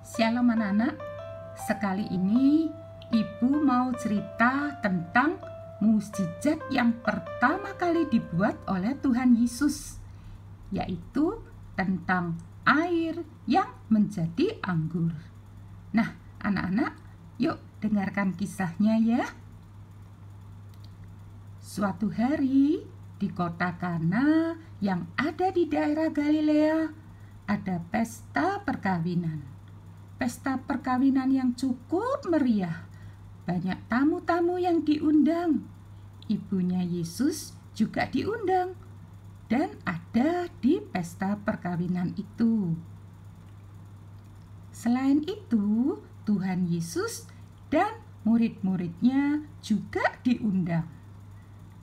Shalom anak-anak, sekali ini Ibu mau cerita tentang mukjizat yang pertama kali dibuat oleh Tuhan Yesus, yaitu tentang air yang menjadi anggur. Nah, anak-anak, yuk dengarkan kisahnya ya. Suatu hari di kota Kana yang ada di daerah Galilea, ada pesta perkawinan. Pesta perkawinan yang cukup meriah. Banyak tamu-tamu yang diundang. Ibunya Yesus juga diundang dan ada di pesta perkawinan itu. Selain itu, Tuhan Yesus dan murid-muridnya juga diundang.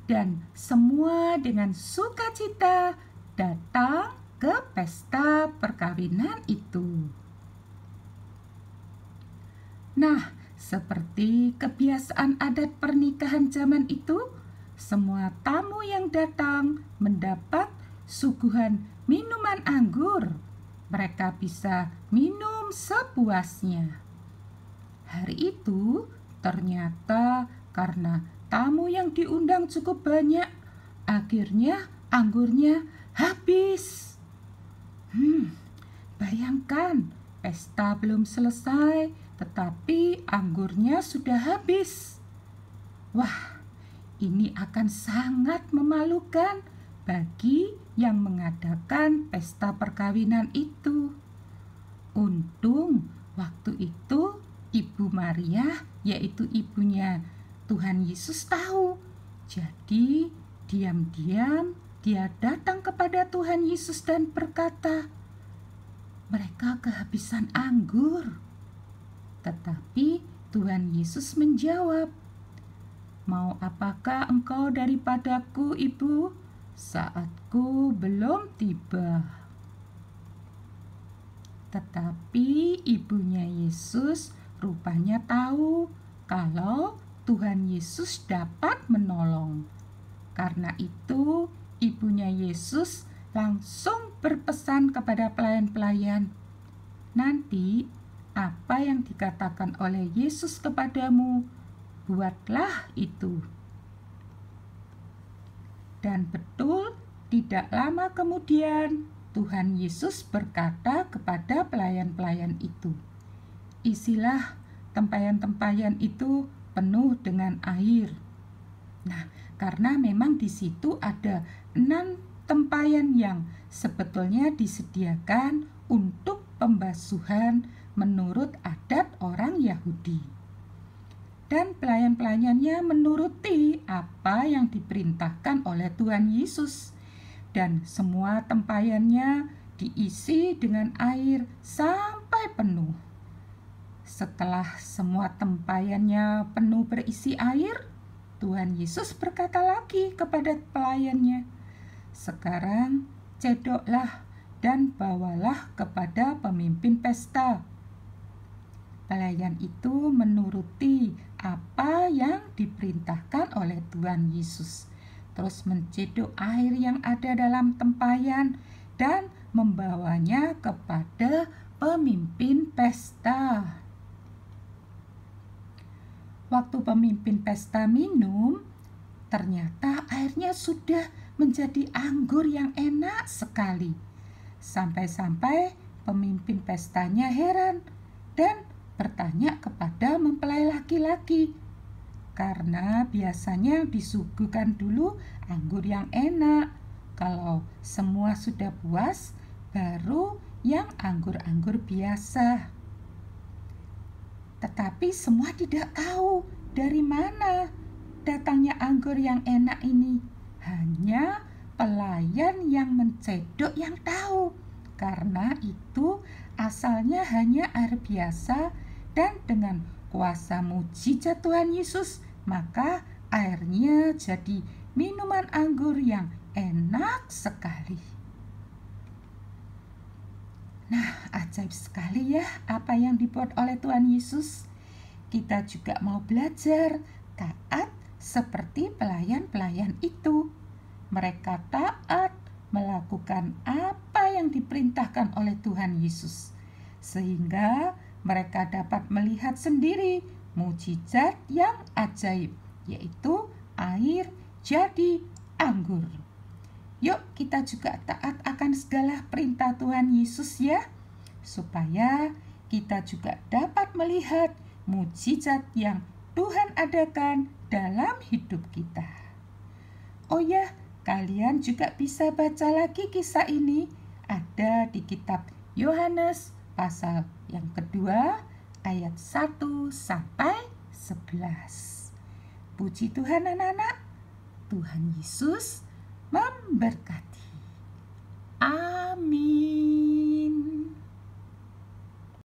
Dan semua dengan sukacita datang ke pesta perkawinan itu. Nah, seperti kebiasaan adat pernikahan zaman itu, semua tamu yang datang mendapat suguhan minuman anggur. Mereka bisa minum sepuasnya. Hari itu ternyata karena tamu yang diundang cukup banyak, akhirnya anggurnya habis. Bayangkan, pesta belum selesai, tetapi anggurnya sudah habis. Wah, ini akan sangat memalukan bagi yang mengadakan pesta perkawinan itu. Untung waktu itu Ibu Maria, yaitu ibunya Tuhan Yesus, tahu. Jadi diam-diam dia datang kepada Tuhan Yesus dan berkata, "Mereka kehabisan anggur." Tetapi Tuhan Yesus menjawab, "Mau apakah engkau daripadaku, Ibu? Saatku belum tiba." Tetapi ibunya Yesus rupanya tahu kalau Tuhan Yesus dapat menolong. Karena itu ibunya Yesus langsung berpesan kepada pelayan-pelayan, "Nanti apa yang dikatakan oleh Yesus kepadamu, buatlah itu." Dan betul, tidak lama kemudian Tuhan Yesus berkata kepada pelayan-pelayan itu, "Isilah tempayan-tempayan itu penuh dengan air." Nah, karena memang di situ ada 6 tempayan yang sebetulnya disediakan untuk pembasuhan menurut adat orang Yahudi. Dan pelayan-pelayannya menuruti apa yang diperintahkan oleh Tuhan Yesus. Dan semua tempayannya diisi dengan air sampai penuh. Setelah semua tempayannya penuh berisi air, Tuhan Yesus berkata lagi kepada pelayannya, "Sekarang cedoklah dan bawalah kepada pemimpin pesta." Pelayan itu menuruti apa yang diperintahkan oleh Tuhan Yesus, terus mencedok air yang ada dalam tempayan dan membawanya kepada pemimpin pesta. Waktu pemimpin pesta minum, ternyata airnya sudah menjadi anggur yang enak sekali. Sampai-sampai pemimpin pestanya heran dan bertanya kepada mempelai laki-laki, karena biasanya disuguhkan dulu anggur yang enak. Kalau semua sudah puas, baru yang anggur-anggur biasa. Tetapi semua tidak tahu dari mana datangnya anggur yang enak ini. Hanya pelayan yang mencedok yang tahu, karena itu asalnya hanya air biasa, dan dengan kuasa mukjizat Tuhan Yesus, maka airnya jadi minuman anggur yang enak sekali. Nah, ajaib sekali ya apa yang dibuat oleh Tuhan Yesus. Kita juga mau belajar taat seperti pelayan-pelayan itu. Mereka taat melakukan apa yang diperintahkan oleh Tuhan Yesus, sehingga mereka dapat melihat sendiri mujizat yang ajaib, yaitu air jadi anggur. Yuk kita juga taat akan segala perintah Tuhan Yesus ya, supaya kita juga dapat melihat mujizat yang Tuhan adakan dalam hidup kita. Oh ya, kalian juga bisa baca lagi kisah ini, ada di kitab Yohanes pasal yang kedua ayat 1 sampai 11. Puji Tuhan anak-anak, Tuhan Yesus memberkati. Amin.